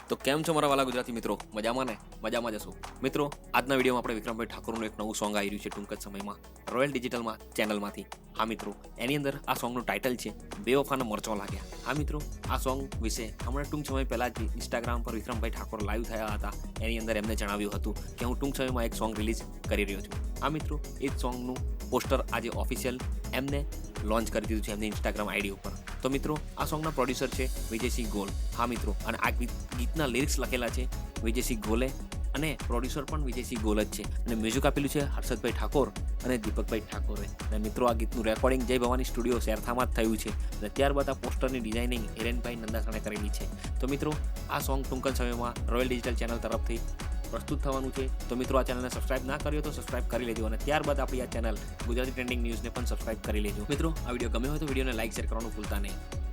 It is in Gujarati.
તો કેમ છો મારા વાલા ગુજરાતી મિત્રો? મજામાં ને? મજામાં જશો મિત્રો. આજના વિડીયોમાં આપણે વિક્રમભાઈ ઠાકોરનું એક નવું સોંગ આવી રહ્યું છે ટૂંક જ સમયમાં રોયલ ડિજિટલમાં ચેનલમાંથી. હા મિત્રો, એની અંદર આ સોંગનું ટાઇટલ છે બેવફાના મરચો લાગ્યા. હા મિત્રો, આ સોંગ વિશે હમણાં ટૂંક સમય પહેલાં જ ઇન્સ્ટાગ્રામ પર વિક્રમભાઈ ઠાકોર લાઈવ થયા હતા. એની અંદર એમને જણાવ્યું હતું કે હું ટૂંક સમયમાં એક સોંગ રિલીઝ કરી રહ્યો છું. હા મિત્રો, એ જ સોંગનું પોસ્ટર આજે ઓફિશિયલ એમને લોન્ચ કરી દીધું છે એમની ઇન્સ્ટાગ્રામ આઈડી ઉપર. તો મિત્રો, આ સોંગના પ્રોડ્યુસર છે વિજયસિંહ ગોલ. હા મિત્રો, અને આ ગીતના લિરિક્સ લખેલા છે વિજયસિંહ ગોલે અને પ્રોડ્યુસર પણ વિજયસિંહ ગોલ જ છે. અને મ્યુઝિક આપેલું છે હર્ષદભાઈ ઠાકોર અને દીપકભાઈ ઠાકોરે. અને મિત્રો, આ ગીતનું રેકોર્ડિંગ જય ભવાની સ્ટુડિયો શેરથામાં જ થયું છે. અને ત્યારબાદ આ પોસ્ટરની ડિઝાઇનિંગ હિરેનભાઈ નંદાસણે કરેલી છે. તો મિત્રો, આ સોંગ ટૂંક જ સમયમાં રોયલ ડિજિટલ ચેનલ તરફથી પ્રસ્તુત થવાનું છે. તો મિત્રો, આ ચેનલને સબસ્ક્રાઇબ ના કર્યો તો સબસ્ક્રાઇબ કરી લેજો. અને ત્યારબાદ આપણી આ ચેનલ ગુજરાતી ટ્રેન્ડિંગ ન્યૂઝને પણ સબસ્ક્રાઇબ કરી લેજો. મિત્રો, આ વિડીયો ગમ્યો હોય તો વિડીયોને લાઇક શેર કરવાનું ભૂલતા નહીં.